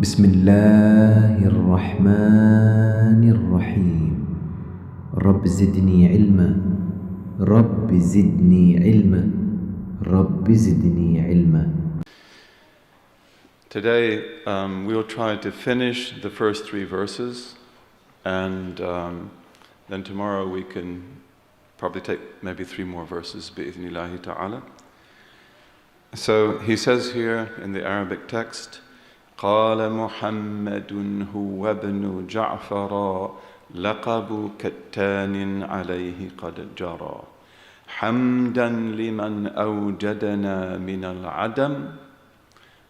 بسم الله الرحمن الرحيم رب زدني علما رب زدني علما رب زدني علما. Today we'll try to finish the first three verses, and then tomorrow we can probably take maybe three more verses bi'idhnillahi ta'ala. So he says here in the Arabic text, قال محمد هو ابن جعفر لقب كتان عليه قد جرى حمدا لمن أوجدنا من العدم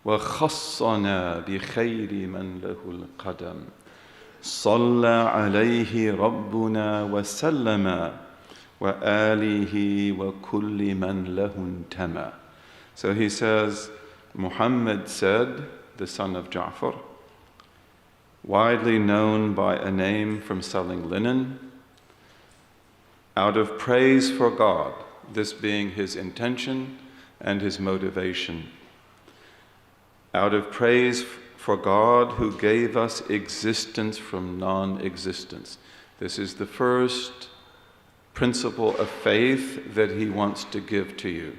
وخصنا بخير من له القدم صلى عليه ربنا وسلم وآله وكل من له انتمى. So he says, Muhammad said, the son of Ja'far, widely known by a name from selling linen, out of praise for God, this being his intention and his motivation, out of praise for God who gave us existence from non-existence. This is the first principle of faith that he wants to give to you,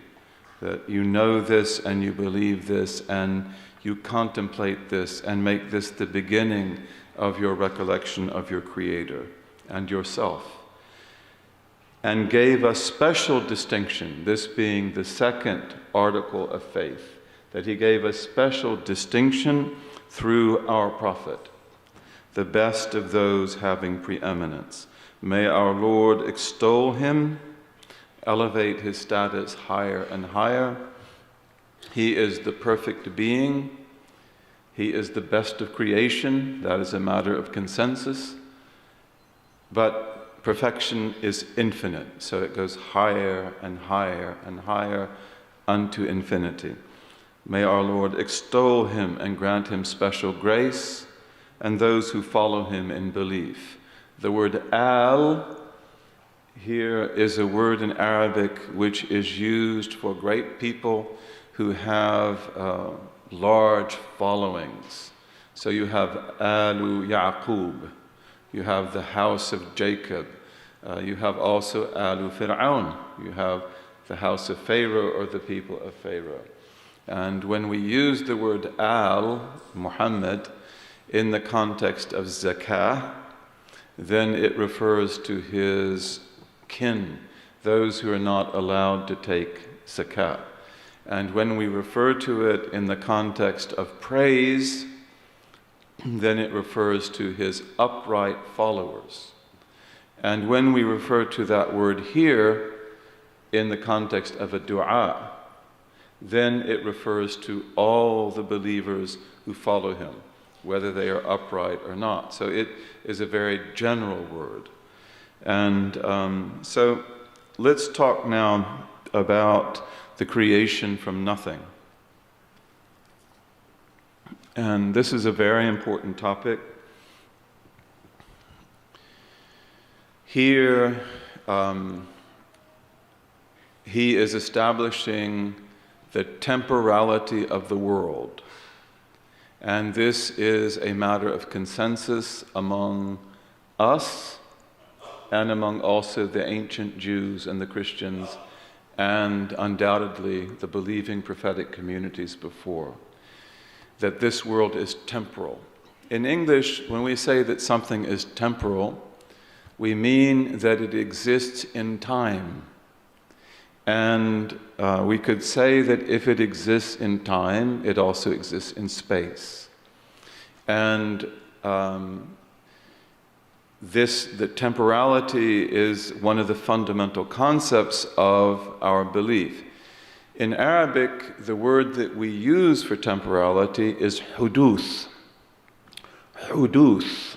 that you know this and you believe this and you contemplate this and make this the beginning of your recollection of your Creator and yourself. And gave a special distinction, this being the second article of faith, that he gave a special distinction through our Prophet, the best of those having preeminence. May our Lord extol him, elevate his status higher and higher. He is the perfect being. He is the best of creation. That is a matter of consensus. But perfection is infinite, so it goes higher and higher and higher unto infinity. May our Lord extol him and grant him special grace and those who follow him in belief. The word al here is a word in Arabic which is used for great people who have large followings. So you have Alu Yaqub, you have the house of Jacob, you have also Alu Fir'aun, you have the house of Pharaoh or the people of Pharaoh. And when we use the word Al, Muhammad, in the context of zakah, then it refers to his kin, those who are not allowed to take zakah. And when we refer to it in the context of praise, then it refers to his upright followers. And when we refer to that word here in the context of a dua, then it refers to all the believers who follow him, whether they are upright or not. So it is a very general word. And so let's talk now about the creation from nothing. And this is a very important topic. Here, he is establishing the temporality of the world. And this is a matter of consensus among us and among also the ancient Jews and the Christians and undoubtedly the believing prophetic communities before, that this world is temporal. In English, when we say that something is temporal, we mean that it exists in time. And we could say that if it exists in time, it also exists in space. And the temporality is one of the fundamental concepts of our belief. In Arabic, the word that we use for temporality is huduth. Huduth.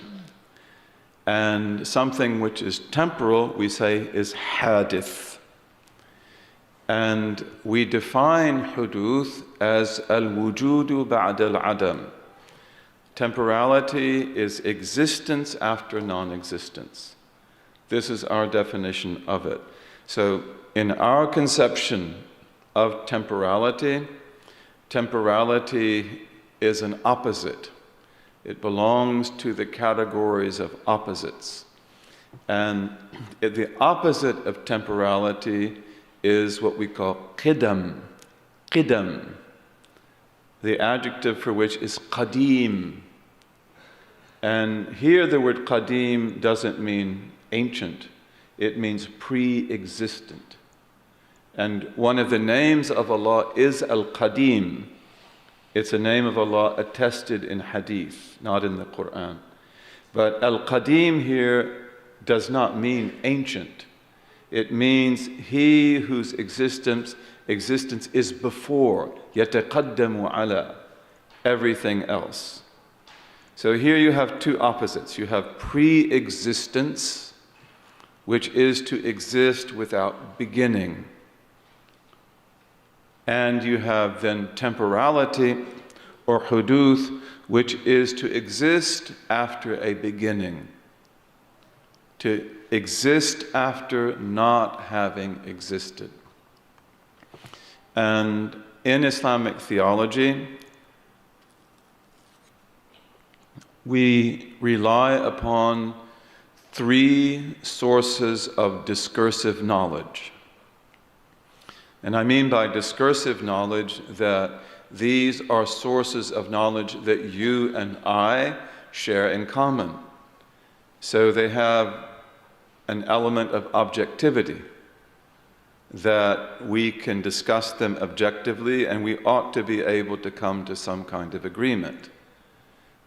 And something which is temporal, we say, is hadith. And we define huduth as al-wujudu ba'd al-adam. Temporality is existence after non-existence. This is our definition of it. So in our conception of temporality, temporality is an opposite. It belongs to the categories of opposites. And the opposite of temporality is what we call qidam. Qidam. The adjective for which is qadim. And here the word qadim doesn't mean ancient. It means pre-existent. And one of the names of Allah is Al-Qadim. It's a name of Allah attested in hadith, not in the Quran. But Al-Qadim here does not mean ancient. It means he whose existence is before, يَتَقَدَّمُ عَلَى everything else. So here you have two opposites. You have pre-existence, which is to exist without beginning. And you have then temporality or huduth, which is to exist after a beginning. To exist after not having existed. And in Islamic theology, we rely upon three sources of discursive knowledge. And I mean by discursive knowledge that these are sources of knowledge that you and I share in common. So they have an element of objectivity, that we can discuss them objectively and we ought to be able to come to some kind of agreement.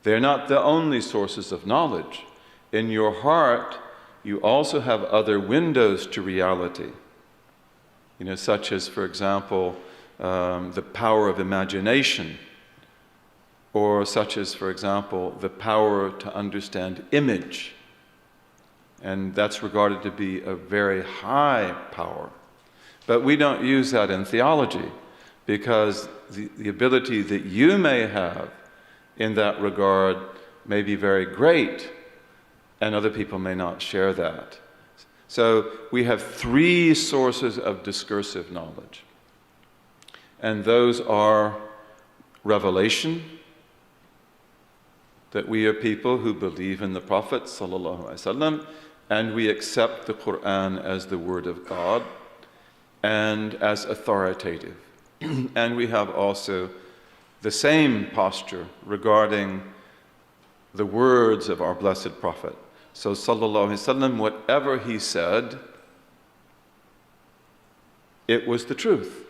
They're not the only sources of knowledge. In your heart, you also have other windows to reality. Such as, for example, the power of imagination, or such as, for example, the power to understand image. And that's regarded to be a very high power. But we don't use that in theology, because the ability that you may have in that regard may be very great, and other people may not share that. So we have three sources of discursive knowledge. And those are revelation, that we are people who believe in the Prophet ﷺ, and we accept the Quran as the Word of God and as authoritative. And we have also the same posture regarding the words of our blessed Prophet. So sallallahu alaihi wasallam, whatever he said, it was the truth.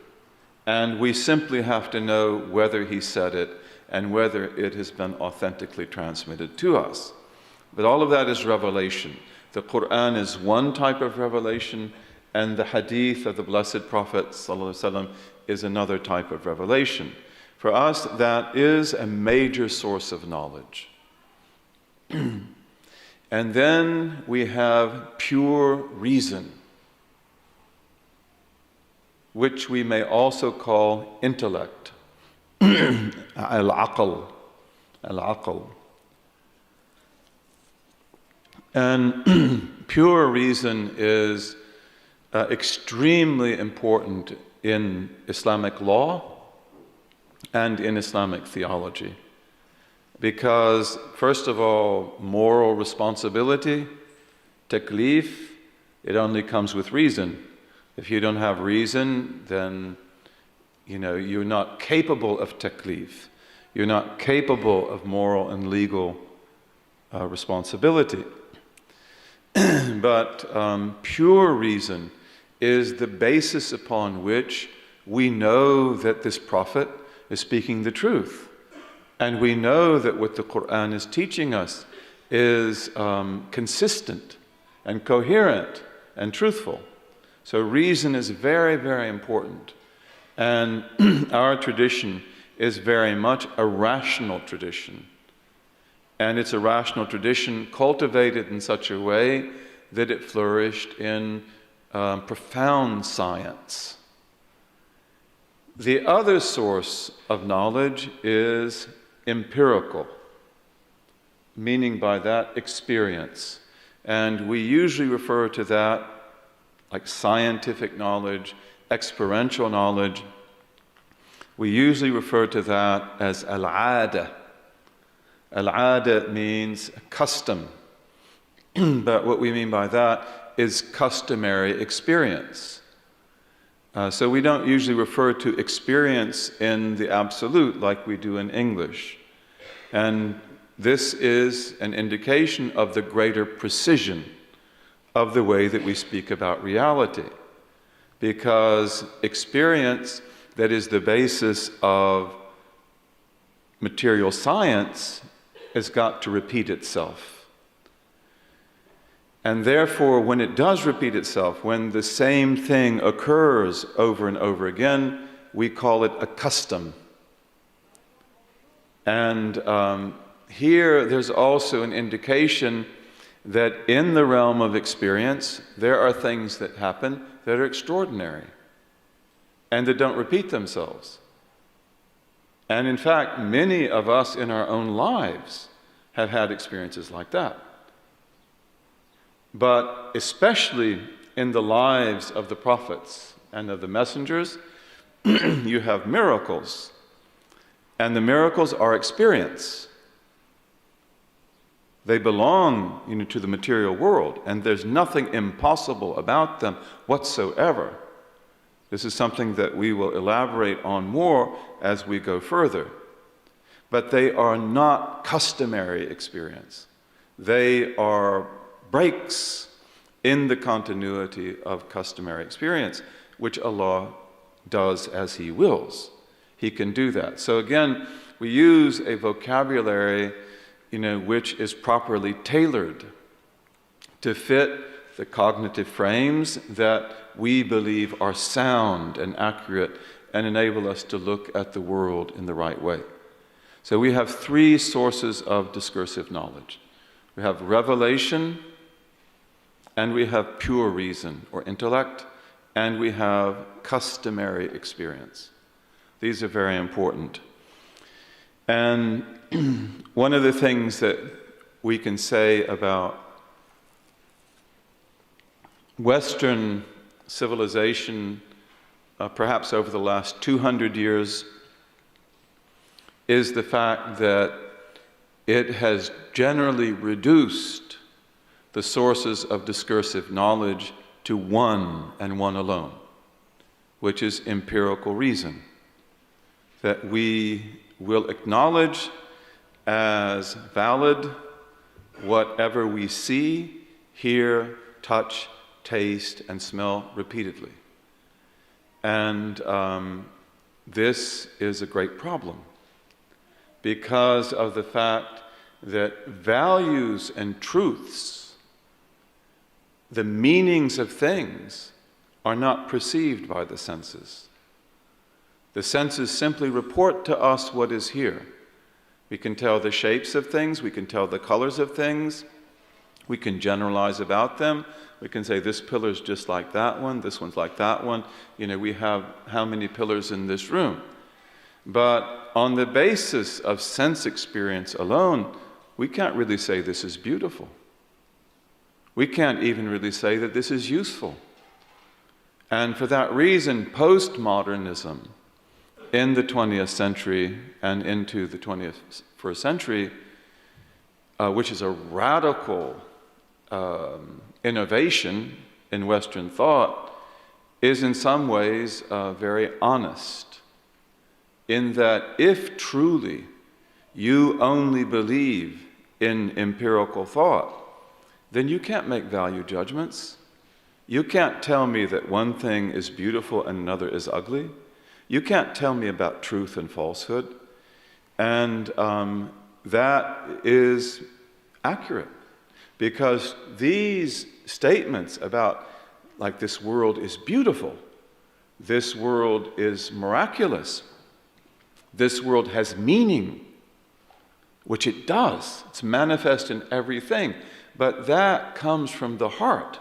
And we simply have to know whether he said it and whether it has been authentically transmitted to us. But all of that is revelation. The Quran is one type of revelation, and the hadith of the blessed Prophet sallallahu alaihi wasallam is another type of revelation. For us, that is a major source of knowledge. And then we have pure reason, which we may also call intellect. Al-aql. Al-aql. And pure reason is extremely important in Islamic law and in Islamic theology. Because, first of all, moral responsibility, taklif, it only comes with reason. If you don't have reason, then you're not capable of taklif. You're not capable of moral and legal responsibility. But pure reason is the basis upon which we know that this prophet is speaking the truth. And we know that what the Quran is teaching us is consistent and coherent and truthful. So reason is very, very important. And our tradition is very much a rational tradition. And it's a rational tradition cultivated in such a way that it flourished in profound science. The other source of knowledge is empirical, meaning by that experience. And we usually refer to that like scientific knowledge, experiential knowledge. We usually refer to that as al-'ada. Al-'ada means custom, but what we mean by that is customary experience. So we don't usually refer to experience in the absolute like we do in English. And this is an indication of the greater precision of the way that we speak about reality. Because experience that is the basis of material science has got to repeat itself. And therefore, when it does repeat itself, when the same thing occurs over and over again, we call it a custom. And here there's also an indication that in the realm of experience, there are things that happen that are extraordinary and that don't repeat themselves. And in fact, many of us in our own lives have had experiences like that. But especially in the lives of the prophets and of the messengers, you have miracles. And the miracles are experience. They belong, to the material world, and there's nothing impossible about them whatsoever. This is something that we will elaborate on more as we go further. But they are not customary experience. They are breaks in the continuity of customary experience, which Allah does as He wills. He can do that. So again, we use a vocabulary which is properly tailored to fit the cognitive frames that we believe are sound and accurate and enable us to look at the world in the right way. So we have three sources of discursive knowledge. We have revelation, and we have pure reason or intellect, and we have customary experience. These are very important. And one of the things that we can say about Western civilization, perhaps over the last 200 years, is the fact that it has generally reduced the sources of discursive knowledge to one and one alone, which is empirical reason, that we will acknowledge as valid whatever we see, hear, touch, taste, and smell repeatedly. And this is a great problem because of the fact that values and truths, the meanings of things, are not perceived by the senses. The senses simply report to us what is here. We can tell the shapes of things, we can tell the colors of things, we can generalize about them. We can say this pillar is just like that one, this one's like that one. We have how many pillars in this room? But on the basis of sense experience alone, we can't really say this is beautiful. We can't even really say that this is useful. And for that reason, postmodernism in the 20th century and into the 21st century, which is a radical innovation in Western thought, is in some ways very honest, in that if truly you only believe in empirical thought, then you can't make value judgments. You can't tell me that one thing is beautiful and another is ugly. You can't tell me about truth and falsehood. And that is accurate, because these statements about, like, this world is beautiful, this world is miraculous, this world has meaning, which it does. It's manifest in everything. But that comes from the heart.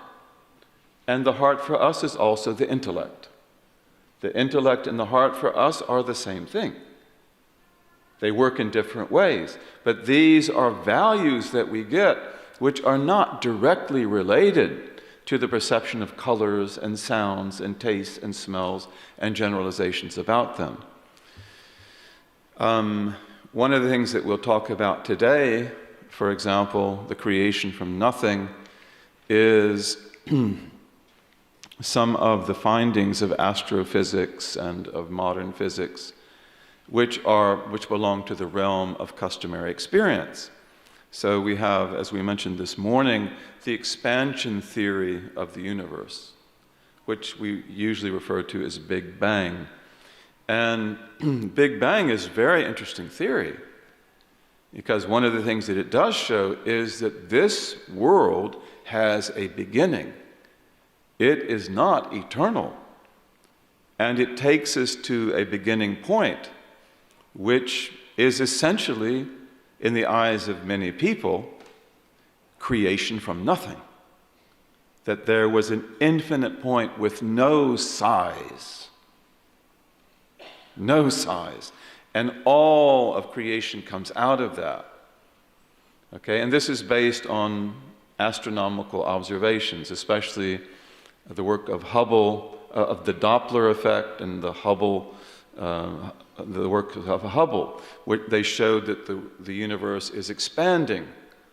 And the heart for us is also the intellect. The intellect and the heart for us are the same thing. They work in different ways. But these are values that we get which are not directly related to the perception of colors and sounds and tastes and smells and generalizations about them. One of the things that we'll talk about today, for example, the creation from nothing, is some of the findings of astrophysics and of modern physics, which belong to the realm of customary experience. So we have, as we mentioned this morning, the expansion theory of the universe, which we usually refer to as Big Bang. And Big Bang is a very interesting theory, because one of the things that it does show is that this world has a beginning. It is not eternal. And it takes us to a beginning point, which is essentially, in the eyes of many people, creation from nothing. That there was an infinite point with no size. No size. And all of creation comes out of that. Okay, and this is based on astronomical observations, especially the work of Hubble, of the Doppler effect, and the Hubble, the work of Hubble, where they showed that the universe is expanding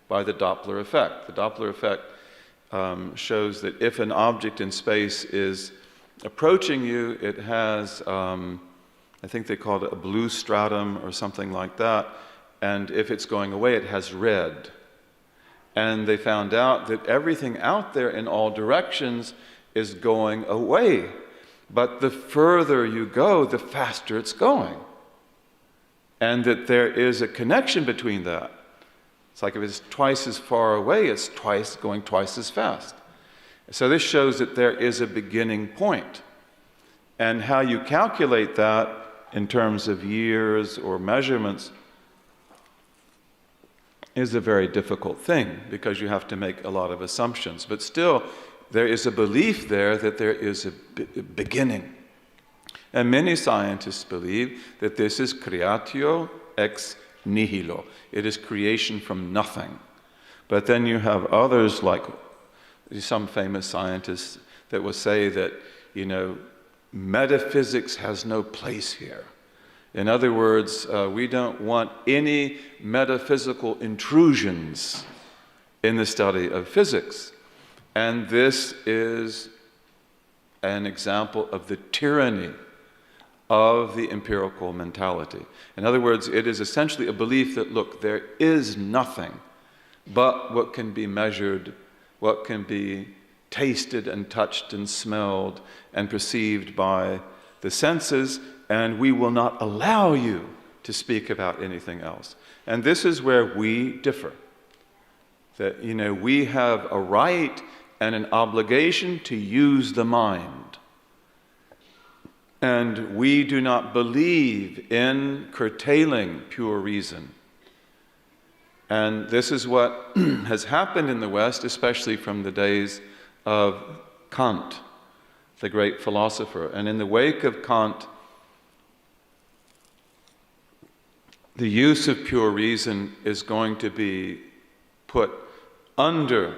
by the Doppler effect. The Doppler effect shows that if an object in space is approaching you, it has, I think they called it a blue stratum or something like that, and if it's going away, it has red. And they found out that everything out there in all directions is going away. But the further you go, the faster it's going. And that there is a connection between that. It's like if it's twice as far away, it's going twice as fast. So this shows that there is a beginning point. And how you calculate that in terms of years or measurements is a very difficult thing, because you have to make a lot of assumptions. But still, there is a belief there that there is a beginning. And many scientists believe that this is creatio ex nihilo. It is creation from nothing. But then you have others, like some famous scientists, that will say that, metaphysics has no place here. In other words, we don't want any metaphysical intrusions in the study of physics. And this is an example of the tyranny of the empirical mentality. In other words, it is essentially a belief that, look, there is nothing but what can be measured, what can be tasted and touched and smelled and perceived by the senses, and we will not allow you to speak about anything else. And this is where we differ. That, we have a right and an obligation to use the mind. And we do not believe in curtailing pure reason. And this is what has happened in the West, especially from the days of Kant, the great philosopher. And in the wake of Kant, the use of pure reason is going to be put under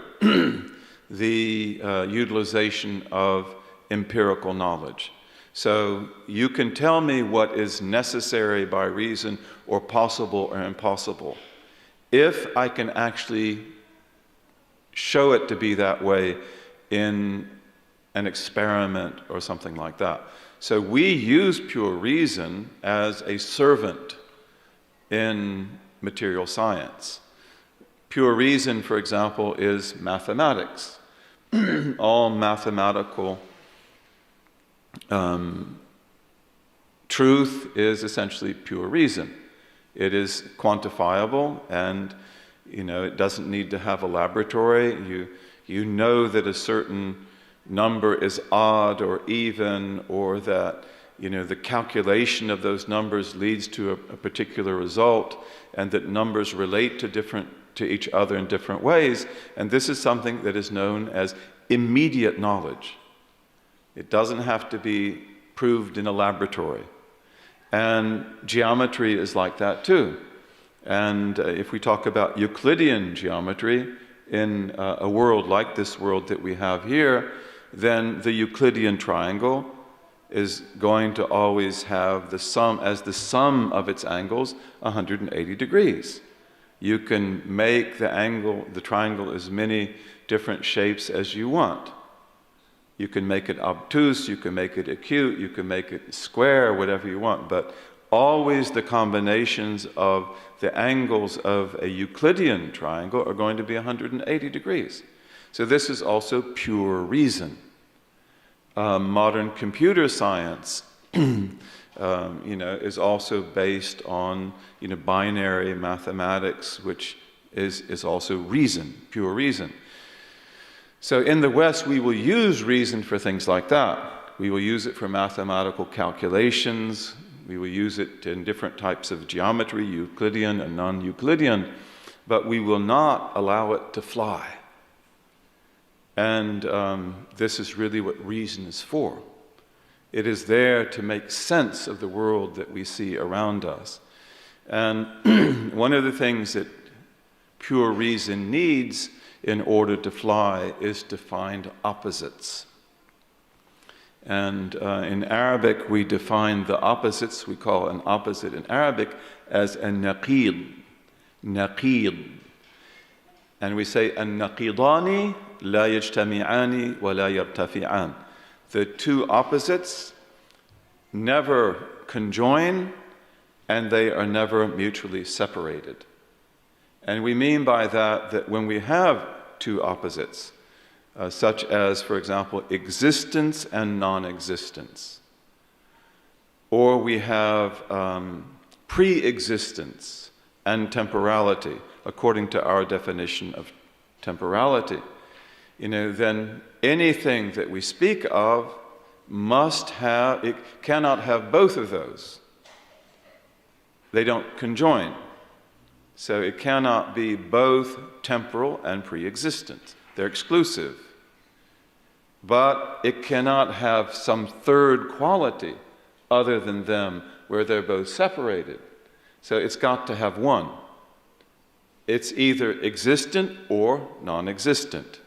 the utilization of empirical knowledge. So you can tell me what is necessary by reason or possible or impossible. If I can actually show it to be that way in an experiment or something like that. So we use pure reason as a servant in material science. Pure reason, for example, is mathematics. All mathematical truth is essentially pure reason. It is quantifiable, and it doesn't need to have a laboratory. You know that a certain number is odd or even, or that the calculation of those numbers leads to a particular result, and that numbers relate to each other in different ways. And this is something that is known as immediate knowledge. It doesn't have to be proved in a laboratory. And geometry is like that too. And if we talk about Euclidean geometry in a world like this world that we have here, then the Euclidean triangle is going to always have the sum, as the sum of its angles, 180 degrees. You can make the angle, the triangle, as many different shapes as you want. You can make it obtuse, you can make it acute, you can make it square, whatever you want, but always the combinations of the angles of a Euclidean triangle are going to be 180 degrees. So this is also pure reason. Modern computer science is also based on binary mathematics, which is also reason, pure reason. So in the West, we will use reason for things like that. We will use it for mathematical calculations. We will use it in different types of geometry, Euclidean and non-Euclidean, but we will not allow it to fly. And this is really what reason is for. It is there to make sense of the world that we see around us. And one of the things that pure reason needs in order to fly is to find opposites. And in Arabic, we define the opposites, we call an opposite in Arabic as an-naqid. Naqid. And we say an-naqidani la yajtami'ani wa la yartafi'an. The two opposites never conjoin, and they are never mutually separated. And we mean by that when we have two opposites, such as, for example, existence and non-existence, or we have pre-existence and temporality, according to our definition of temporality, then anything that we speak of it cannot have both of those. They don't conjoin. So it cannot be both temporal and pre-existent. They're exclusive. But it cannot have some third quality other than them where they're both separated. So it's got to have one. It's either existent or non-existent.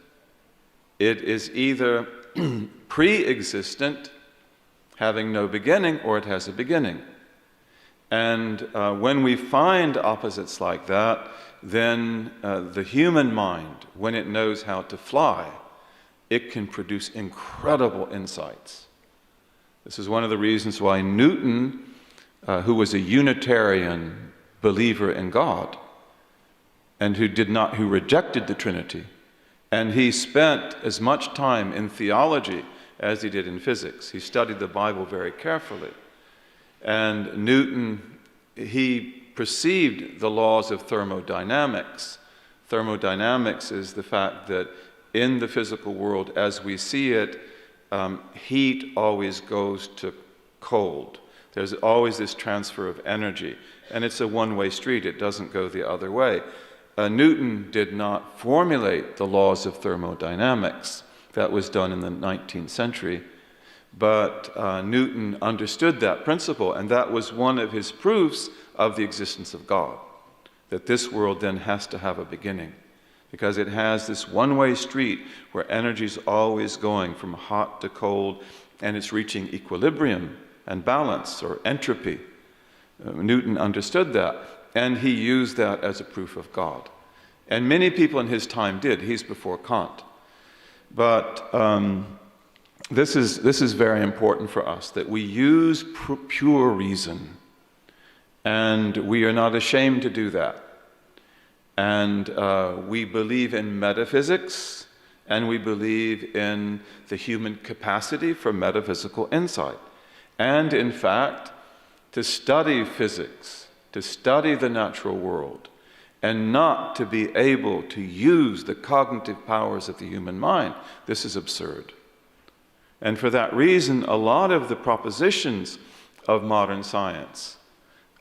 It is either pre-existent, having no beginning, or it has a beginning. And when we find opposites like that, then the human mind, when it knows how to fly, it can produce incredible insights. This is one of the reasons why Newton, who was a Unitarian believer in God, and who rejected the Trinity, and he spent as much time in theology as he did in physics. He studied the Bible very carefully. And Newton, he perceived the laws of thermodynamics. Thermodynamics is the fact that in the physical world as we see it, heat always goes to cold. There's always this transfer of energy, and it's a one-way street. It doesn't go the other way. Newton did not formulate the laws of thermodynamics. That was done in the 19th century. But Newton understood that principle, and that was one of his proofs of the existence of God, that this world then has to have a beginning, because it has this one-way street where energy is always going from hot to cold, and it's reaching equilibrium and balance, or entropy. Newton understood that, and he used that as a proof of God. And many people in his time did. He's before Kant. But this is very important for us, that we use pure reason, and we are not ashamed to do that. And we believe in metaphysics, and we believe in the human capacity for metaphysical insight. And in fact, to study physics, to study the natural world, and not to be able to use the cognitive powers of the human mind, this is absurd. And for that reason, a lot of the propositions of modern science,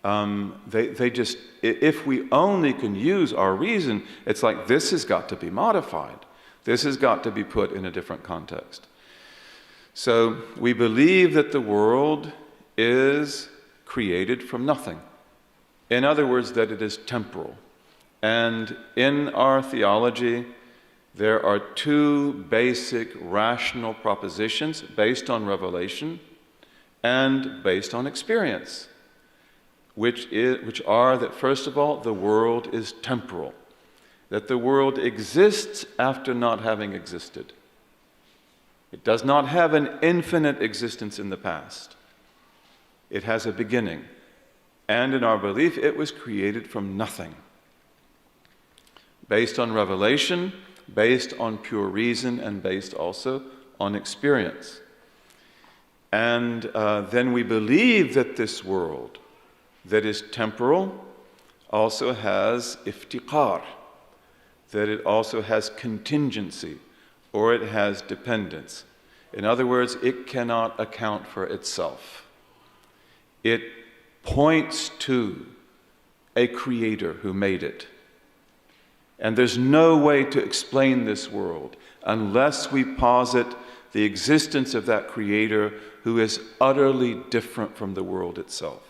if we only can use our reason, it's like this has got to be modified. This has got to be put in a different context. So we believe that the world is created from nothing. In other words, that it is temporal. And in our theology, there are two basic rational propositions based on revelation. and based on experience, which are that, first of all, the world is temporal, that the world exists after not having existed. It does not have an infinite existence in the past. It has a beginning. And in our belief, it was created from nothing. Based on revelation, based on pure reason, and based also on experience. And then we believe that this world that is temporal also has iftiqar, that it also has contingency, or it has dependence. In other words, it cannot account for itself. It points to a creator who made it. And there's no way to explain this world unless we posit the existence of that creator who is utterly different from the world itself.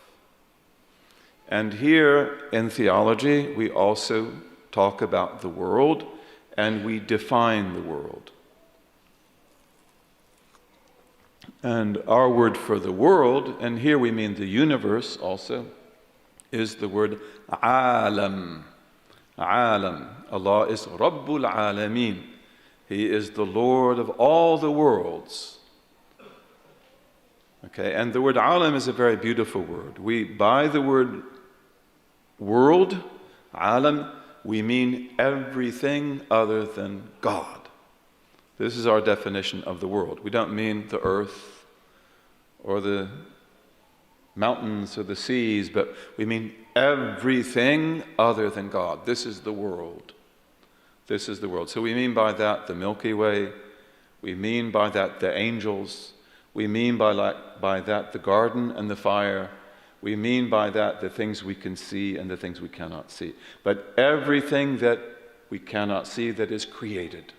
And here in theology, we also talk about the world and we define the world. And our word for the world, and here we mean the universe also, is the word alam. Alam. Allah is Rabbul Alameen. He is the Lord of all the worlds. Okay, and the word alam is a very beautiful word. By the word world, alam, we mean everything other than God. This is our definition of the world. We don't mean the earth or the mountains or the seas, but we mean everything other than God. This is the world. This is the world. So we mean by that the Milky Way. We mean by that the angels. We mean by that the garden and the fire. We mean by that the things we can see and the things we cannot see. But everything that we cannot see that is created.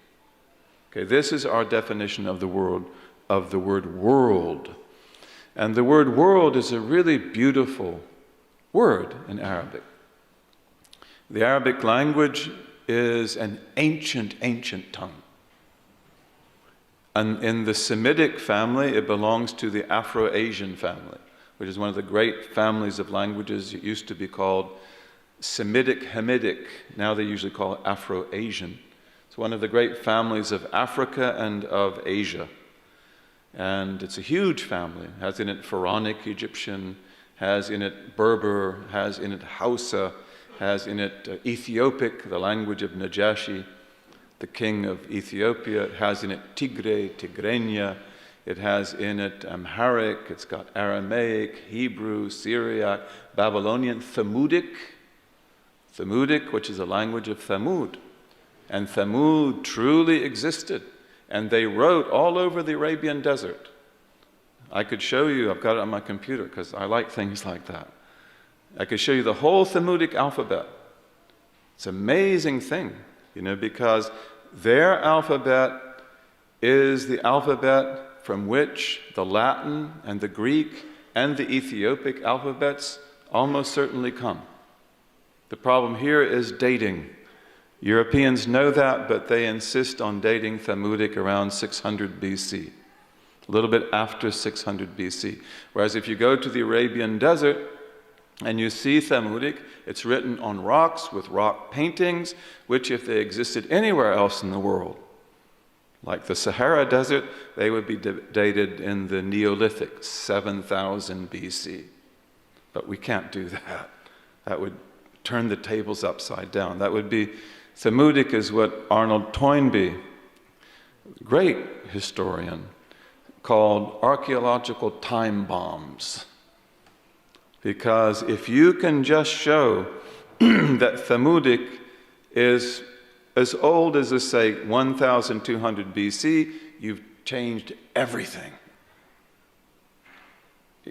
Okay, this is our definition of the word world. And the word world is a really beautiful word in Arabic. The Arabic language is an ancient tongue. And in the Semitic family, it belongs to the Afro-Asian family, which is one of the great families of languages. It used to be called Semitic-Hamitic. Now they usually call it Afro-Asian. It's one of the great families of Africa and of Asia. And it's a huge family. It has in it Pharaonic Egyptian, has in it Berber, has in it Hausa, has in it Ethiopic, the language of Najashi, the king of Ethiopia. It has in it Tigray, Tigrenya. It has in it Amharic. It's got Aramaic, Hebrew, Syriac, Babylonian, Thamudic, which is a language of Thamud. And Thamud truly existed. And they wrote all over the Arabian desert. I could show you, I've got it on my computer because I like things like that. I could show you the whole Thamudic alphabet. It's an amazing thing, because their alphabet is the alphabet from which the Latin and the Greek and the Ethiopic alphabets almost certainly come. The problem here is dating. Europeans know that, but they insist on dating Thamudic around 600 BC, a little bit after 600 BC. Whereas if you go to the Arabian desert and you see Thamudic, it's written on rocks with rock paintings, which if they existed anywhere else in the world, like the Sahara Desert, they would be dated in the Neolithic, 7000 BC. But we can't do that. That would turn the tables upside down. That would be, Thamudic is what Arnold Toynbee, great historian, called archaeological time bombs. Because if you can just show that Thamudic is as old as, let's say, 1200 BC, you've changed everything.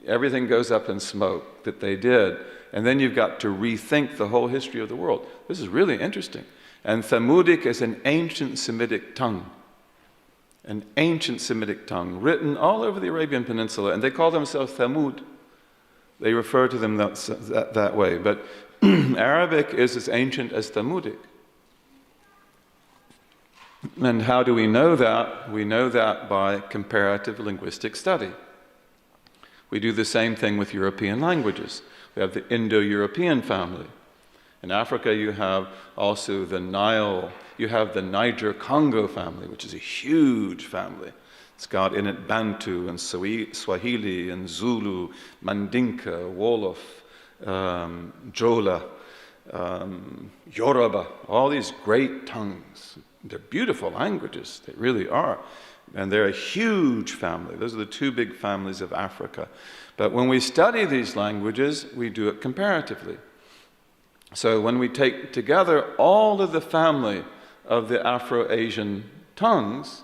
Everything goes up in smoke that they did. And then you've got to rethink the whole history of the world. This is really interesting. And Thamudic is an ancient Semitic tongue. An ancient Semitic tongue, written all over the Arabian Peninsula. And they call themselves Thamud. They refer to them that way. But Arabic is as ancient as Thamudic. And how do we know that? We know that by comparative linguistic study. We do the same thing with European languages. We have the Indo-European family. In Africa, you have also the Niger-Congo family, which is a huge family. It's got in it Bantu and Swahili and Zulu, Mandinka, Wolof, Jola, Yoruba, all these great tongues. They're beautiful languages, they really are. And they're a huge family. Those are the two big families of Africa. But when we study these languages, we do it comparatively. So when we take together all of the family of the Afro-Asian tongues,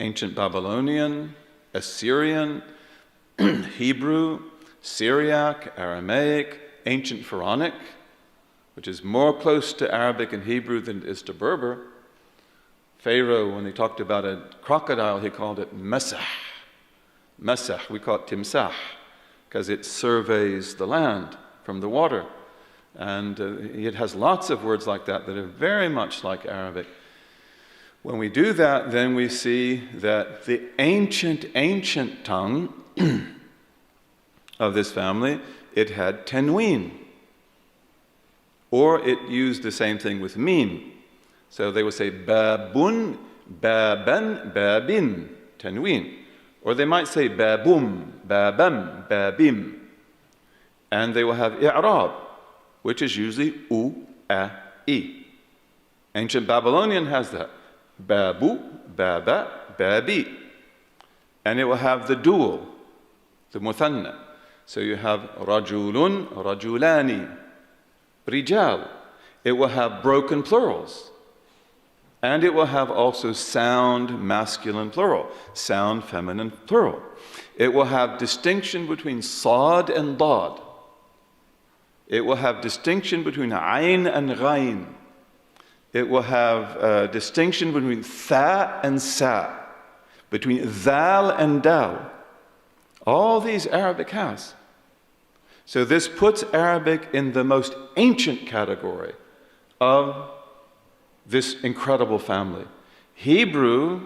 ancient Babylonian, Assyrian, Hebrew, Syriac, Aramaic, ancient Pharaonic, which is more close to Arabic and Hebrew than it is to Berber. Pharaoh, when he talked about a crocodile, he called it Mesah. Mesah, we call it Timsah, because it surveys the land from the water. And it has lots of words like that that are very much like Arabic. When we do that, then we see that the ancient tongue of this family, it had tenween. Or it used the same thing with meme. So they would say babun, baban, babin, tenween. Or they might say babum, babam, babim. And they will have i'rab, which is usually u, a, i. Ancient Babylonian has that. Babu, baba, babi. And it will have the dual, the muthanna. So you have rajulun, rajulani, rijal. It will have broken plurals. And it will have also sound masculine plural, sound feminine plural. It will have distinction between sad and dad. It will have distinction between ayn and ghayn. It will have distinction between tha and sa, between dhal and dal. All these Arabic has. So this puts Arabic in the most ancient category of this incredible family. Hebrew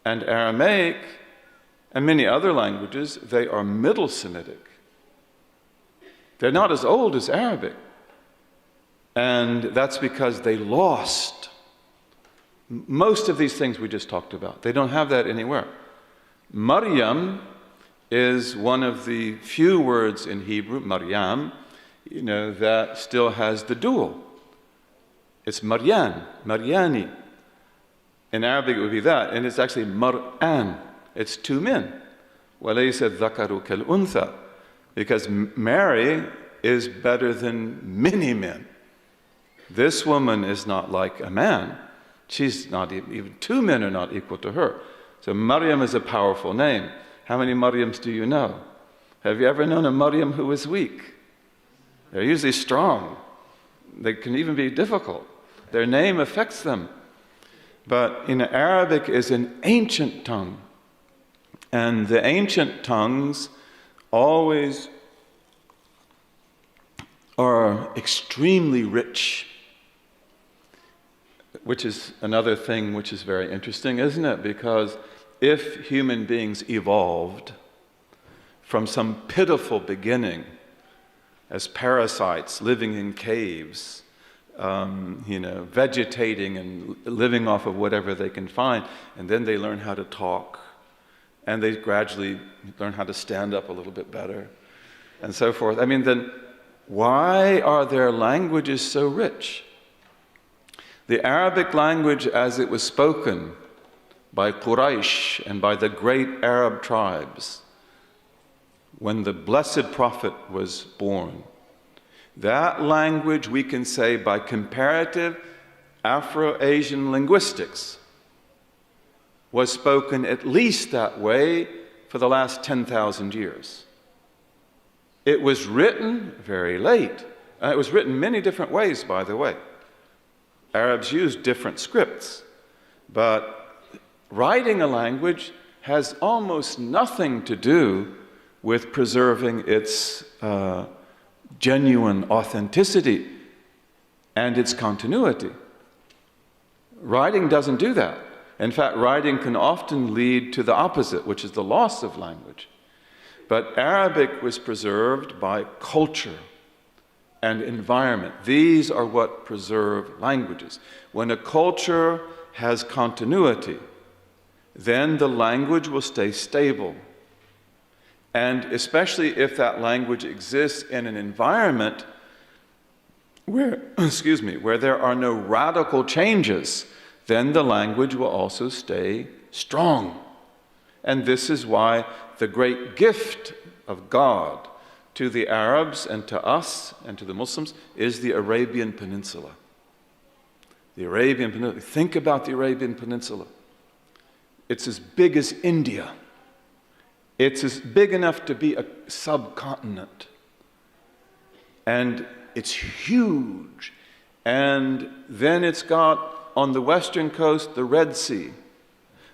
and Aramaic and many other languages, they are Middle Semitic. They're not as old as Arabic. And that's because they lost most of these things we just talked about. They don't have that anywhere. Maryam is one of the few words in Hebrew, Maryam, that still has the dual. It's Maryan, Maryani. In Arabic it would be that, and it's actually Mar'an. It's two men. وَلَيْسَ الذَّكَرُ كَالْأُنْثَى. Because Mary is better than many men. This woman is not like a man. She's not even two men are not equal to her. So Maryam is a powerful name. How many Maryams do you know? Have you ever known a Maryam who was weak? They're usually strong. They can even be difficult. Their name affects them. But Arabic is an ancient tongue. And the ancient tongues always are extremely rich. Which is another thing which is very interesting, isn't it? Because if human beings evolved from some pitiful beginning as parasites living in caves, vegetating and living off of whatever they can find, and then they learn how to talk, and they gradually learn how to stand up a little bit better, and so forth. Then why are their languages so rich? The Arabic language as it was spoken by Quraysh and by the great Arab tribes when the blessed prophet was born, that language we can say by comparative Afro-Asian linguistics was spoken at least that way for the last 10,000 years. It was written very late. It was written many different ways, by the way. Arabs use different scripts, but writing a language has almost nothing to do with preserving its genuine authenticity and its continuity. Writing doesn't do that. In fact, writing can often lead to the opposite, which is the loss of language. But Arabic was preserved by culture and environment. These are what preserve languages. When a culture has continuity, then the language will stay stable. And especially if that language exists in an environment where, where there are no radical changes, then the language will also stay strong. And this is why the great gift of God to the Arabs and to us and to the Muslims is the Arabian Peninsula. The Arabian Peninsula. Think about the Arabian Peninsula. It's as big as India. It's as big enough to be a subcontinent. And it's huge. And then it's got on the western coast the Red Sea.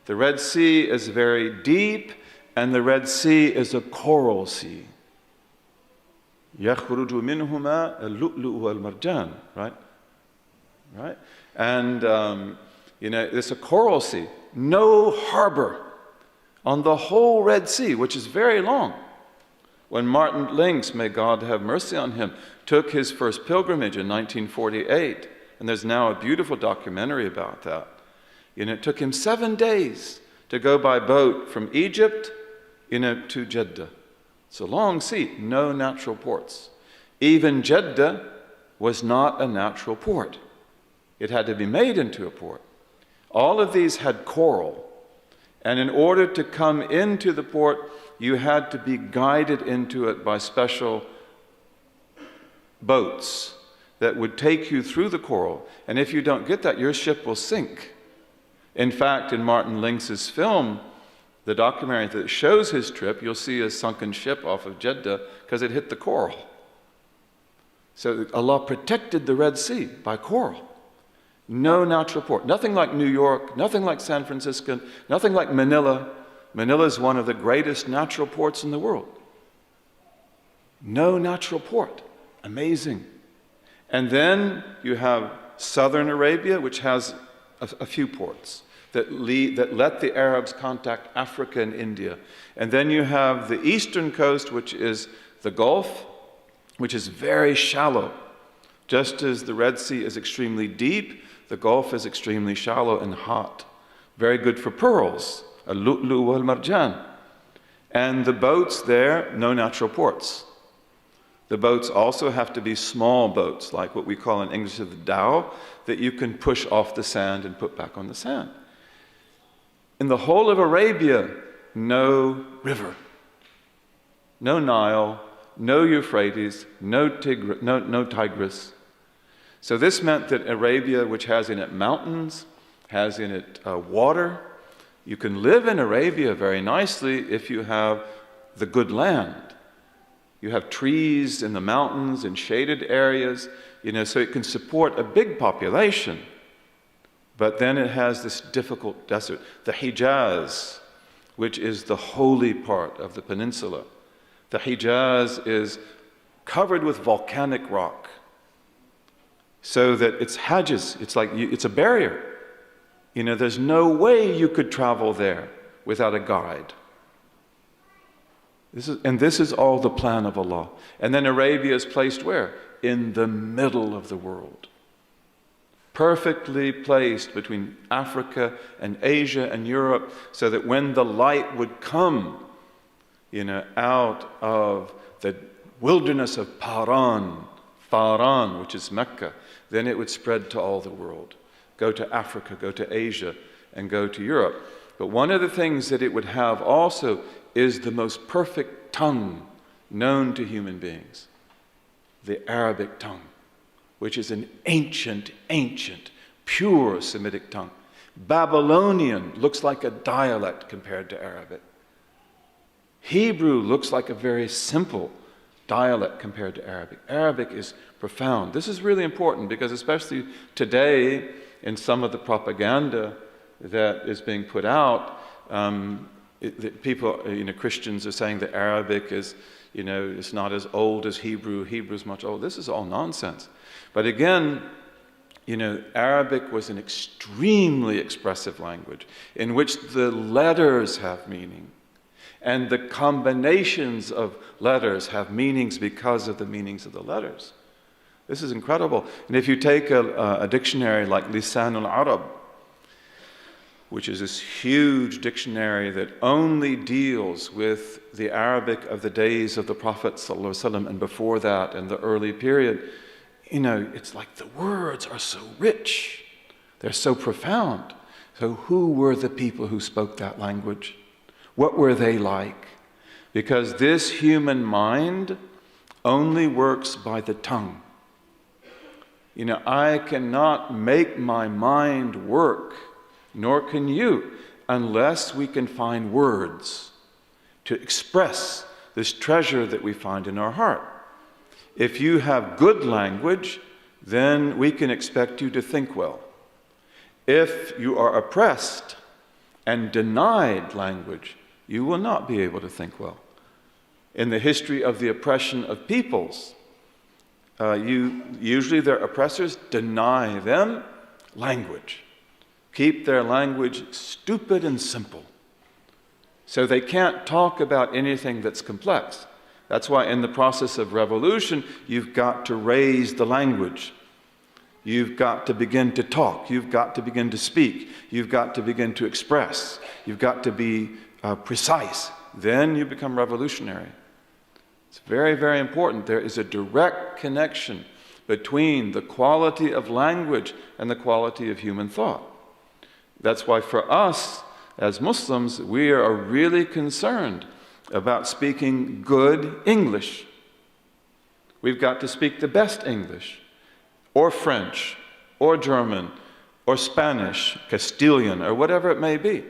The Red Sea is very deep, and the Red Sea is a coral sea. يَخْرُجُ مِنْهُمَا اللُّؤْلُؤُ وَالْمَرْجَانُ, right? Right? And, it's a coral sea. No harbor on the whole Red Sea, which is very long. When Martin Lynx, may God have mercy on him, took his first pilgrimage in 1948, and there's now a beautiful documentary about that. It took him 7 days to go by boat from Egypt, to Jeddah. It's a long sea, no natural ports. Even Jeddah was not a natural port. It had to be made into a port. All of these had coral. And in order to come into the port, you had to be guided into it by special boats that would take you through the coral. And if you don't get that, your ship will sink. In fact, in Martin Lynx's film, the documentary that shows his trip, you'll see a sunken ship off of Jeddah because it hit the coral. So Allah protected the Red Sea by coral. No natural port. Nothing like New York, nothing like San Francisco, nothing like Manila. Manila is one of the greatest natural ports in the world. No natural port. Amazing. And then you have southern Arabia, which has a few ports that let the Arabs contact Africa and India. And then you have the eastern coast, which is the Gulf, which is very shallow. Just as the Red Sea is extremely deep, the Gulf is extremely shallow and hot. Very good for pearls, al-lu'lu wal-marjan. And the boats there, no natural ports. The boats also have to be small boats, like what we call in English the dhow, that you can push off the sand and put back on the sand. In the whole of Arabia, no river, no Nile, no Euphrates, no Tigris. So this meant that Arabia, which has in it mountains, has in it water, you can live in Arabia very nicely if you have the good land. You have trees in the mountains and shaded areas, so it can support a big population. But then it has this difficult desert. The Hijaz, which is the holy part of the peninsula. The Hijaz is covered with volcanic rock, so that it's hedges. It's like it's a barrier. There's no way you could travel there without a guide. This is all the plan of Allah. And then Arabia is placed where? In the middle of the world. Perfectly placed between Africa and Asia and Europe, so that when the light would come, out of the wilderness of Faran, which is Mecca, then it would spread to all the world. Go to Africa, go to Asia, and go to Europe. But one of the things that it would have also is the most perfect tongue known to human beings, the Arabic tongue, which is an ancient, pure Semitic tongue. Babylonian looks like a dialect compared to Arabic. Hebrew looks like a very simple dialect compared to Arabic. Arabic is profound. This is really important because especially today in some of the propaganda that is being put out, people, Christians are saying that Arabic is, it's not as old as Hebrew. Hebrew is much older. This is all nonsense. But again, Arabic was an extremely expressive language in which the letters have meaning. And the combinations of letters have meanings because of the meanings of the letters. This is incredible. And if you take a dictionary like Lisan al-Arab, which is this huge dictionary that only deals with the Arabic of the days of the Prophet ﷺ and before that in the early period, you know, it's like the words are so rich. They're so profound. So who were the people who spoke that language? What were they like? Because this human mind only works by the tongue. You know, I cannot make my mind work, nor can you, unless we can find words to express this treasure that we find in our heart. If you have good language, then we can expect you to think well. If you are oppressed and denied language, you will not be able to think well. In the history of the oppression of peoples, usually their oppressors deny them language, keep their language stupid and simple. So they can't talk about anything that's complex. That's why in the process of revolution, you've got to raise the language. You've got to begin to talk. You've got to begin to speak. You've got to begin to express. You've got to be precise. Then you become revolutionary. It's very, very important. There is a direct connection between the quality of language and the quality of human thought. That's why for us, as Muslims, we are really concerned about speaking good English. We've got to speak the best English, or French, or German, or Spanish, Castilian, or whatever it may be,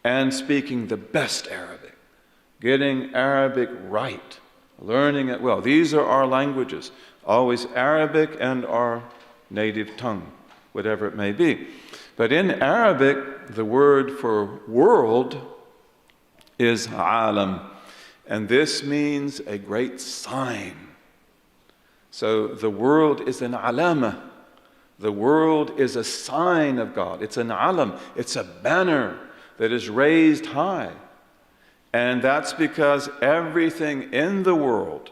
and speaking the best Arabic, getting Arabic right, learning it well. These are our languages, always Arabic and our native tongue, whatever it may be. But in Arabic, the word for world is alam, and this means a great sign. So the world is an alama. The world is a sign of God. It's an alam. It's a banner that is raised high. And that's because everything in the world,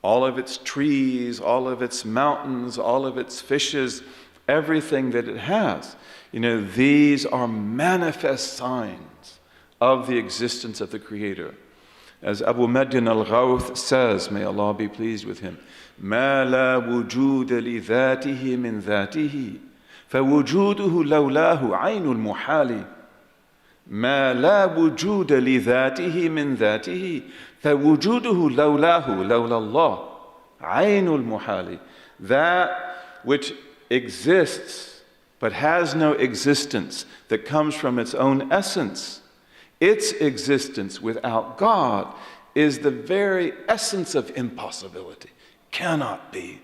all of its trees, all of its mountains, all of its fishes, everything that it has, you know, these are manifest signs of the existence of the Creator. As Abu Madyan al-Ghawth says, may Allah be pleased with him, مَا لَا وُجُودَ لِذَاتِهِ مِنْ ذَاتِهِ فَوُجُودُهُ لَوْلَاهُ عَيْنُ الْمُحَالِ مَا لَا وُجُودَ لِذَاتِهِ مِنْ ذَاتِهِ فَوُجُودُهُ لَوْلَاهُ لَوْلَا اللَّهِ عَيْنُ الْمُحَالِ. That which exists but has no existence, that comes from its own essence, its existence without God is the very essence of impossibility. Cannot be.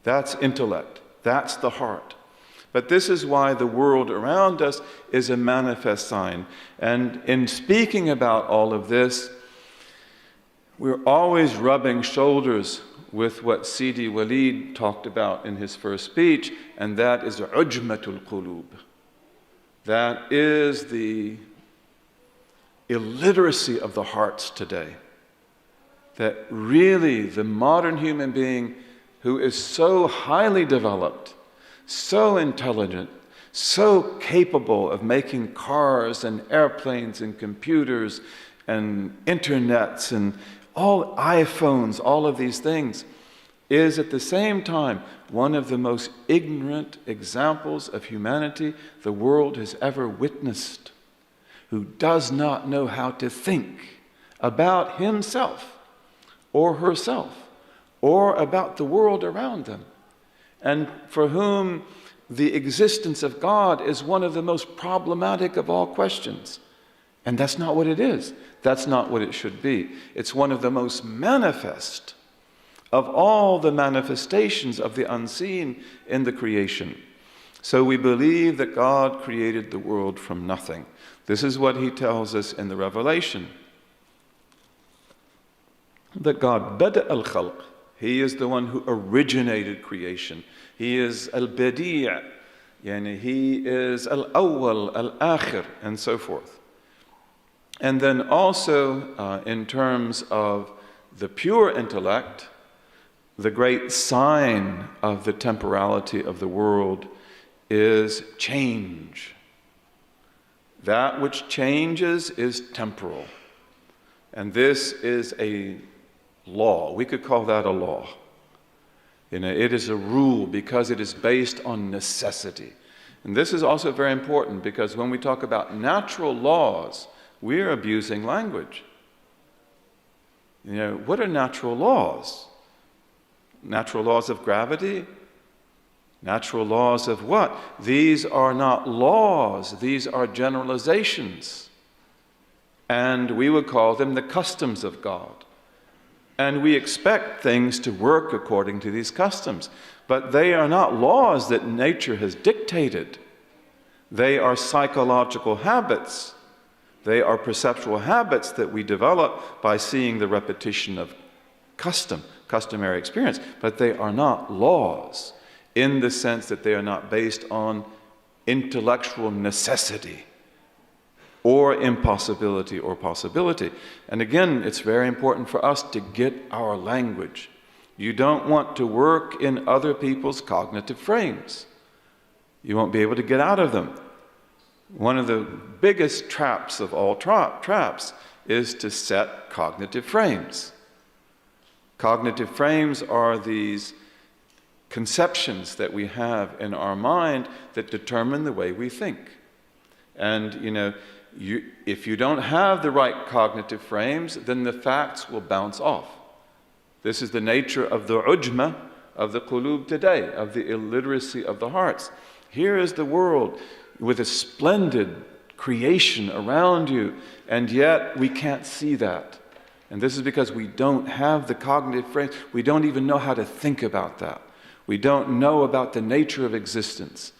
That's intellect. That's the heart. But this is why the world around us is a manifest sign. And in speaking about all of this, we're always rubbing shoulders with what Sidi Walid talked about in his first speech, and that is ujmatul qulub. That is the illiteracy of the hearts today. That really the modern human being who is so highly developed, so intelligent, so capable of making cars and airplanes and computers and internets and all iPhones, all of these things, is at the same time one of the most ignorant examples of humanity the world has ever witnessed, who does not know how to think about himself or herself or about the world around them, and for whom the existence of God is one of the most problematic of all questions. And that's not what it is. That's not what it should be. It's one of the most manifest of all the manifestations of the unseen in the creation. So we believe that God created the world from nothing. This is what he tells us in the Revelation. That God bada al-khalq. He is the one who originated creation. He is al-badi', yani he is al-awwal, al-akhir, and so forth. And then also, in terms of the pure intellect, the great sign of the temporality of the world is change. That which changes is temporal. And this is a law. We could call that a law. You know, it is a rule because it is based on necessity. And this is also very important because when we talk about natural laws, we're abusing language. You know, what are natural laws? Natural laws of gravity? Natural laws of what? These are not laws, these are generalizations. And we would call them the customs of God. And we expect things to work according to these customs. But they are not laws that nature has dictated. They are psychological habits. They are perceptual habits that we develop by seeing the repetition of customary experience. But they are not laws in the sense that they are not based on intellectual necessity or impossibility or possibility. And again, it's very important for us to get our language. You don't want to work in other people's cognitive frames. You won't be able to get out of them. One of the biggest traps of all traps is to set cognitive frames. Cognitive frames are these conceptions that we have in our mind that determine the way we think. And, you know, if you don't have the right cognitive frames, then the facts will bounce off. This is the nature of the ujma of the qulub today, of the illiteracy of the hearts. Here is the world with a splendid creation around you, and yet we can't see that. And this is because we don't have the cognitive frames. We don't even know how to think about that. We don't know about the nature of existence.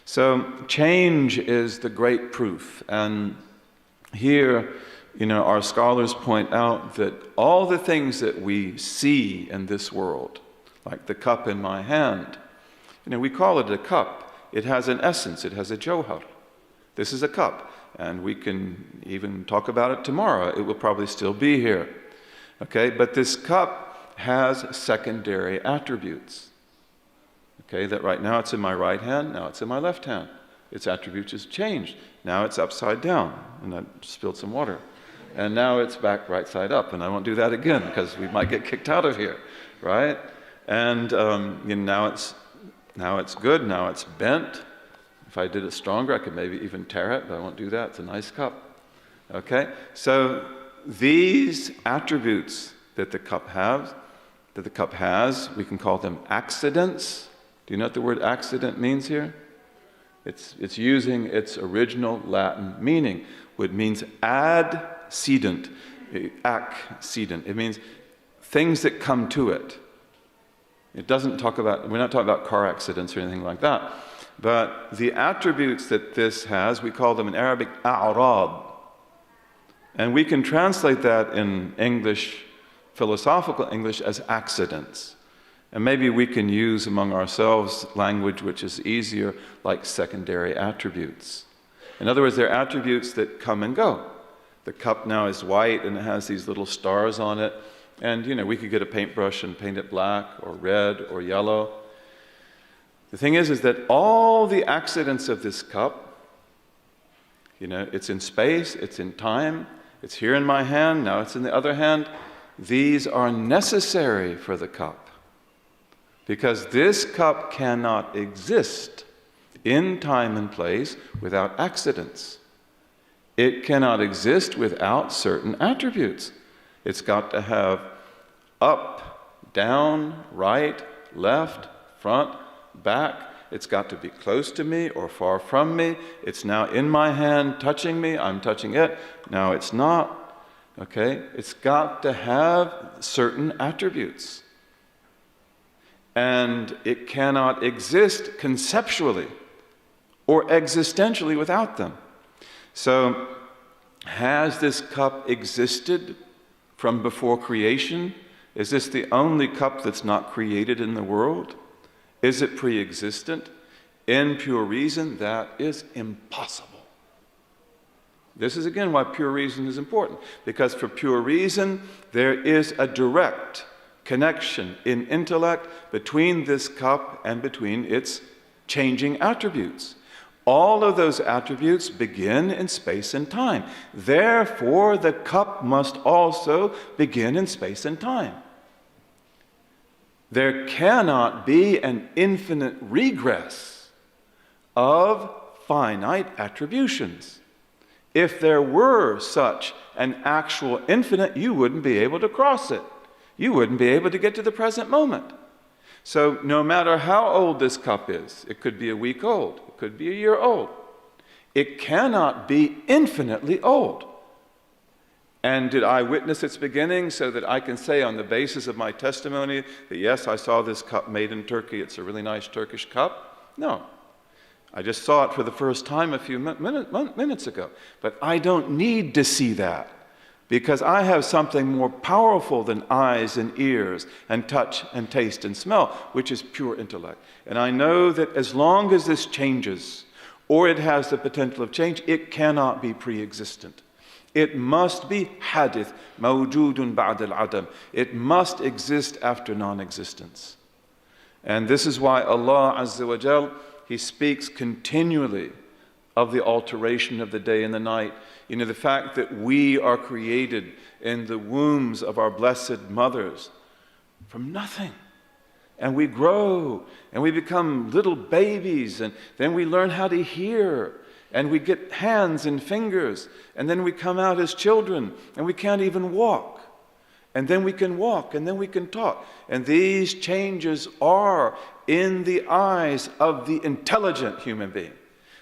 So change is the great proof. And here, you know, our scholars point out that all the things that we see in this world, like the cup in my hand, you know, we call it a cup. It has an essence. It has a jawhar. This is a cup. And we can even talk about it tomorrow. It will probably still be here. Okay, but this cup has secondary attributes. Okay, that right now it's in my right hand, now it's in my left hand. Its attributes has changed. Now it's upside down, and I spilled some water. And now it's back right side up, and I won't do that again because we might get kicked out of here, right? And you know, now it's good, now it's bent. If I did it stronger, I could maybe even tear it, but I won't do that. It's a nice cup. Okay? So these attributes that the cup has, we can call them accidents. Do you know what the word accident means here? It's using its original Latin meaning, which means adcedent. Accident. It means things that come to it. It doesn't talk about, we're not talking about car accidents or anything like that. But the attributes that this has, we call them in Arabic a'rad. And we can translate that in English, philosophical English, as accidents. And maybe we can use among ourselves language which is easier, like secondary attributes. In other words, they're attributes that come and go. The cup now is white and it has these little stars on it. And, you know, we could get a paintbrush and paint it black or red or yellow. The thing is that all the accidents of this cup, you know, it's in space, it's in time, it's here in my hand, now it's in the other hand. These are necessary for the cup. Because this cup cannot exist in time and place without accidents. It cannot exist without certain attributes. It's got to have up, down, right, left, front, back. It's got to be close to me or far from me. It's now in my hand, touching me. I'm touching it. Now it's not. Okay? It's got to have certain attributes. And it cannot exist conceptually or existentially without them. So, has this cup existed from before creation? Is this the only cup that's not created in the world? Is it pre-existent? In pure reason, that is impossible. This is again why pure reason is important, because for pure reason there is a direct connection in intellect between this cup and between its changing attributes. All of those attributes begin in space and time. Therefore, the cup must also begin in space and time. There cannot be an infinite regress of finite attributions. If there were such an actual infinite, you wouldn't be able to cross it. You wouldn't be able to get to the present moment. So no matter how old this cup is, it could be a week old, it could be a year old, it cannot be infinitely old. And did I witness its beginning so that I can say on the basis of my testimony that yes, I saw this cup made in Turkey, it's a really nice Turkish cup? No. I just saw it for the first time a few minutes ago. But I don't need to see that, because I have something more powerful than eyes and ears and touch and taste and smell, which is pure intellect. And I know that as long as this changes, or it has the potential of change, it cannot be pre-existent. It must be hadith, mawjudun ba'd al-adam. It must exist after non-existence. And this is why Allah Azza wa Jal, He speaks continually of the alteration of the day and the night. You know, the fact that we are created in the wombs of our blessed mothers from nothing. And we grow, and we become little babies, and then we learn how to hear, and we get hands and fingers, and then we come out as children, and we can't even walk. And then we can walk, and then we can talk. And these changes are in the eyes of the intelligent human being,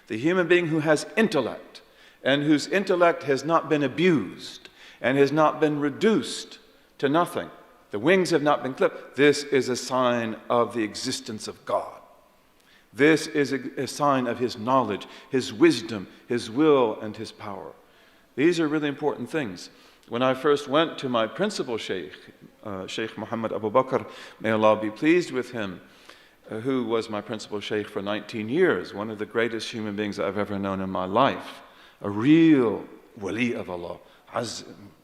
the human being who has intellect, and whose intellect has not been abused, and has not been reduced to nothing. The wings have not been clipped. This is a sign of the existence of God. This is a sign of His knowledge, His wisdom, His will, and His power. These are really important things. When I first went to my principal Shaykh, Shaykh Muhammad Abu Bakr, may Allah be pleased with him, who was my principal Shaykh for 19 years, one of the greatest human beings I've ever known in my life, a real wali of Allah,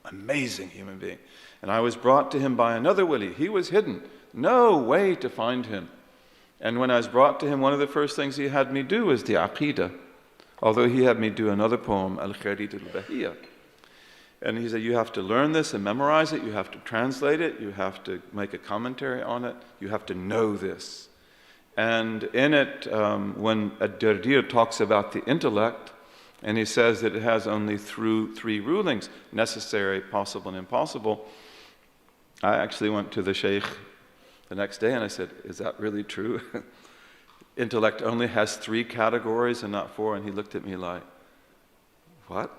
amazing human being. And I was brought to him by another wali. He was hidden, no way to find him. And when I was brought to him, one of the first things he had me do was the Aqeedah, although he had me do another poem, Al-Kharit al-Bahiyya. And he said, you have to learn this and memorize it, you have to translate it, you have to make a commentary on it, you have to know this. And in it, when Ad-Dardir talks about the intellect, and he says that it has only three rulings, necessary, possible, and impossible, I actually went to the Shaykh the next day and I said, is that really true? Intellect only has 3 categories and not 4, and he looked at me like, what?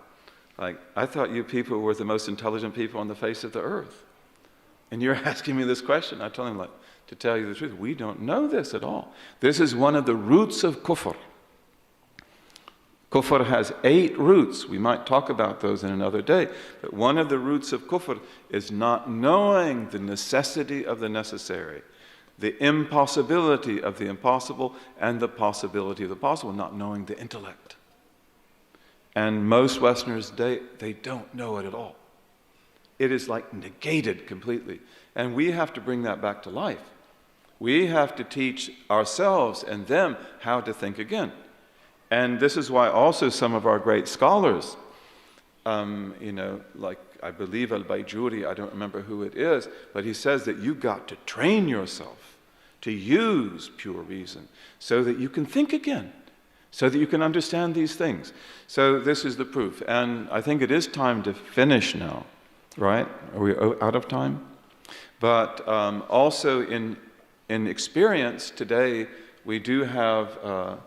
Like, I thought you people were the most intelligent people on the face of the earth. And you're asking me this question. I told him, like, to tell you the truth, we don't know this at all. This is one of the roots of kufr. Kufr has 8 roots. We might talk about those in another day. But one of the roots of kufr is not knowing the necessity of the necessary, the impossibility of the impossible, and the possibility of the possible, not knowing the intellect. And most Westerners today, they don't know it at all. It is like negated completely. And we have to bring that back to life. We have to teach ourselves and them how to think again. And this is why also some of our great scholars, like I believe Al-Bayjuri, I don't remember who it is, but he says that you got to train yourself to use pure reason so that you can think again, so that you can understand these things. So this is the proof. And I think it is time to finish now, right? Are we out of time? But also in experience today, we do have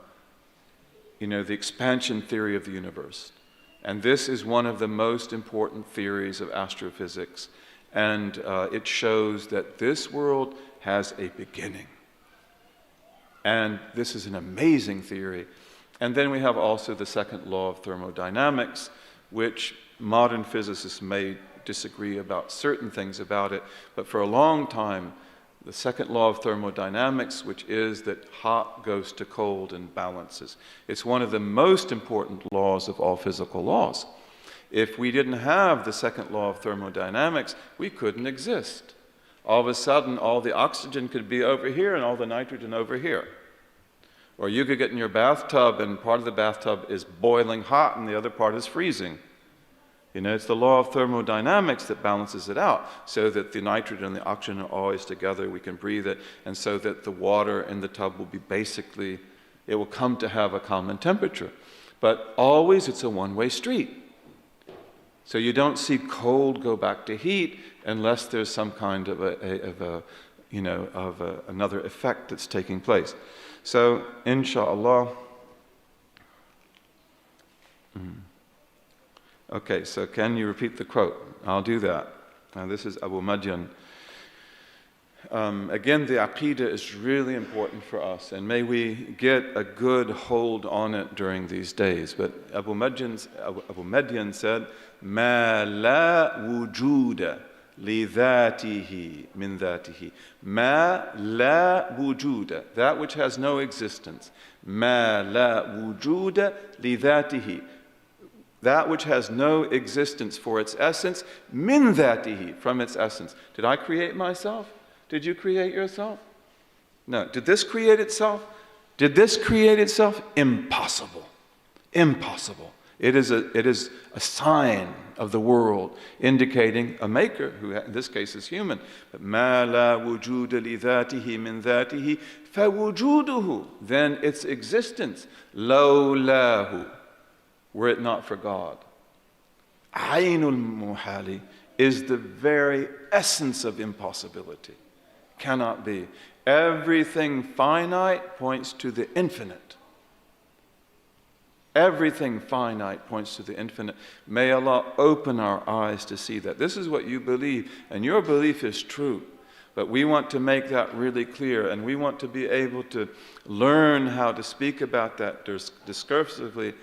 the expansion theory of the universe. And this is one of the most important theories of astrophysics. And it shows that this world has a beginning. And this is an amazing theory. And then we have also the second law of thermodynamics, which modern physicists may disagree about certain things about it, but for a long time, the second law of thermodynamics, which is that hot goes to cold and balances. It's one of the most important laws of all physical laws. If we didn't have the second law of thermodynamics, we couldn't exist. All of a sudden, all the oxygen could be over here and all the nitrogen over here. Or you could get in your bathtub and part of the bathtub is boiling hot and the other part is freezing. It's the law of thermodynamics that balances it out so that the nitrogen and the oxygen are always together, we can breathe it, and so that the water in the tub will be basically, it will come to have a common temperature. But always it's a one-way street. So you don't see cold go back to heat unless there's some kind of another effect that's taking place. So, inshallah. Okay, so can you repeat the quote? I'll do that. Now this is Abu Madyan. Again, the Aqeedah is really important for us, and may we get a good hold on it during these days. But Abu Madyan said, "Ma la wujuda li dhatihi min dhatihi." Ma la wujuda, that which has no existence. Ma la wujuda li dhatihi, that which has no existence for its essence. Min dhatihi, from its essence. Did I create myself? Did you create yourself? No. Did this create itself? Did this create itself? Impossible. Impossible. It is a sign of the world indicating a maker, who in this case is human. مَا لَا وُجُودَ لِذَاتِهِ مِنْ ذَاتِهِ فَوُجُودُهُ, then its existence, لَوْلَاهُ, were it not for God. عَيْنُ الْمُحَالِ is the very essence of impossibility. Cannot be. Everything finite points to the infinite. Everything finite points to the infinite. May Allah open our eyes to see that. This is what you believe, and your belief is true. But we want to make that really clear, and we want to be able to learn how to speak about that discursively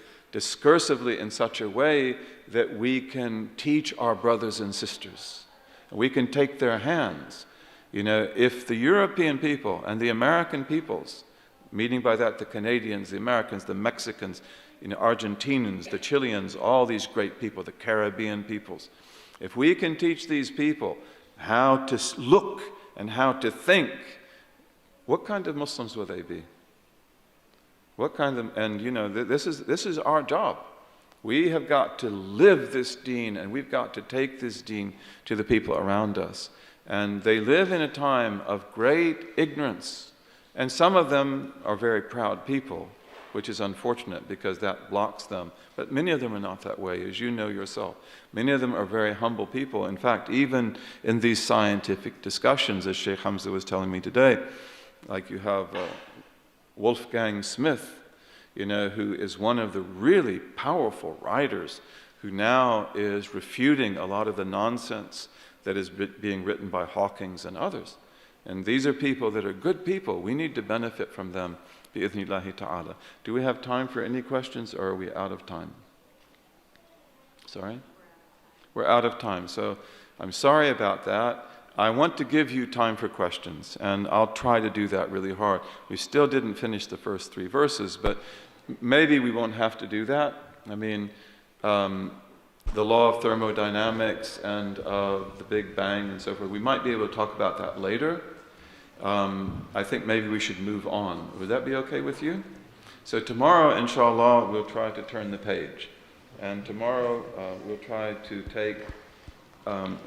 in such a way that we can teach our brothers and sisters. We can take their hands. If the European people and the American peoples, meaning by that the Canadians, the Americans, the Mexicans, Argentinians, the Chileans, all these great people, the Caribbean peoples, if we can teach these people how to look and how to think, what kind of Muslims will they be? What kind of, and this is our job. We have got to live this deen, and we've got to take this deen to the people around us. And they live in a time of great ignorance. And some of them are very proud people, which is unfortunate because that blocks them. But many of them are not that way, as you know yourself. Many of them are very humble people. In fact, even in these scientific discussions, as Sheikh Hamza was telling me today, like you have Wolfgang Smith, who is one of the really powerful writers, who now is refuting a lot of the nonsense that is being written by Hawkins and others. And these are people that are good people. We need to benefit from them, bi'idhnillahi ta'ala. Do we have time for any questions, or are we out of time? Sorry? We're out of time, so I'm sorry about that. I want to give you time for questions, and I'll try to do that really hard. We still didn't finish the first 3 verses, but maybe we won't have to do that. I mean, the law of thermodynamics and of the Big Bang and so forth, we might be able to talk about that later. I think maybe we should move on. Would that be okay with you? So tomorrow, inshallah, we'll try to turn the page. And tomorrow we'll try to take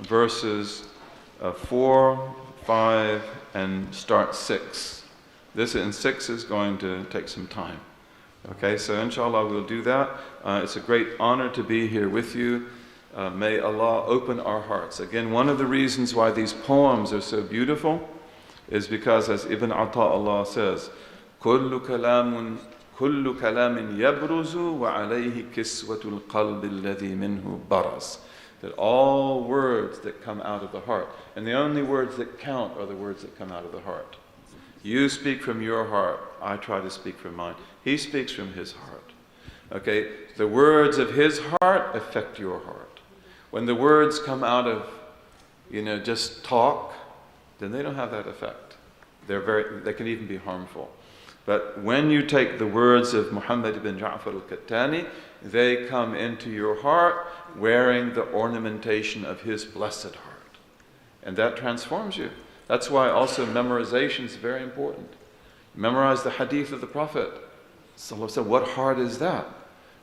verses 4, 5, and start 6. This in 6 is going to take some time. Okay, so inshallah we'll do that. It's a great honor to be here with you. May Allah open our hearts. Again, one of the reasons why these poems are so beautiful is because, as Ibn Ata'Allah says, كُلُّ كَلَامٍ يَبْرُزُ وَعَلَيْهِ كِسْوَةُ الْقَلْبِ الَّذِي مِنْهُ بَرَزْ. That all words that come out of the heart, and the only words that count are the words that come out of the heart. You speak from your heart, I try to speak from mine. He speaks from his heart. Okay, the words of his heart affect your heart. When the words come out of, just talk, then they don't have that effect. They can even be harmful. But when you take the words of Muhammad ibn Ja'far al-Qattani, they come into your heart wearing the ornamentation of his blessed heart. And that transforms you. That's why also memorization is very important. Memorize the hadith of the Prophet. So what heart is that?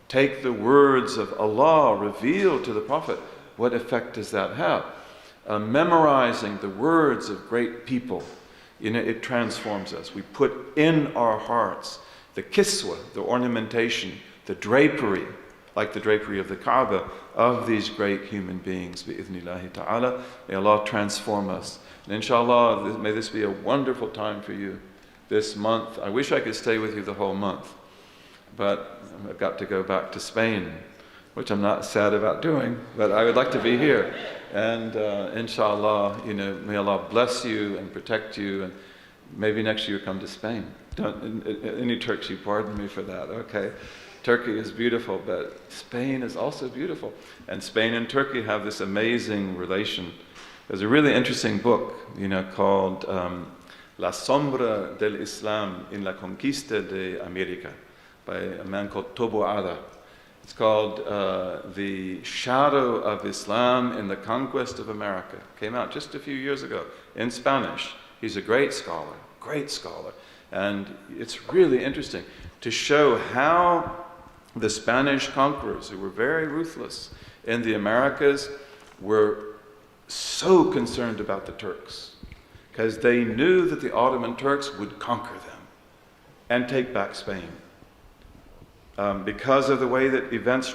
Take the words of Allah revealed to the Prophet. What effect does that have? Memorizing the words of great people, it transforms us. We put in our hearts the kiswa, the ornamentation, the drapery, like the drapery of the Kaaba, of these great human beings, bi-idhnillahi ta'ala. May Allah transform us. And inshallah, may this be a wonderful time for you this month. I wish I could stay with you the whole month, but I've got to go back to Spain, which I'm not sad about doing, but I would like to be here. And inshallah, may Allah bless you and protect you, and maybe next year come to Spain. Any Turks, you pardon me for that, okay? Turkey is beautiful, but Spain is also beautiful. And Spain and Turkey have this amazing relation. There's a really interesting book, called La Sombra del Islam en la Conquista de América, by a man called Tobo Ada. It's called The Shadow of Islam in the Conquest of America. Came out just a few years ago in Spanish. He's a great scholar. And it's really interesting to show how the Spanish conquerors, who were very ruthless in the Americas, were so concerned about the Turks, because they knew that the Ottoman Turks would conquer them and take back Spain. Because of the way that events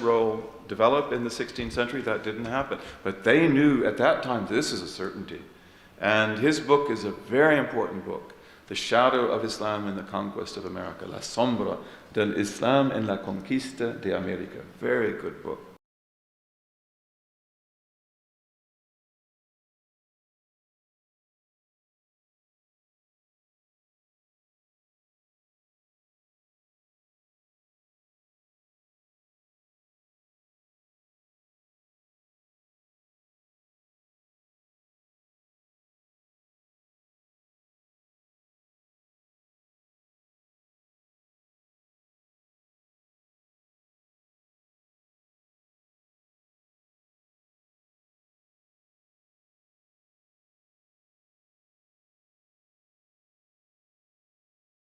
developed in the 16th century, that didn't happen. But they knew at that time this is a certainty. And his book is a very important book, The Shadow of Islam in the Conquest of America, La Sombra del Islam en la Conquista de América. Very good book.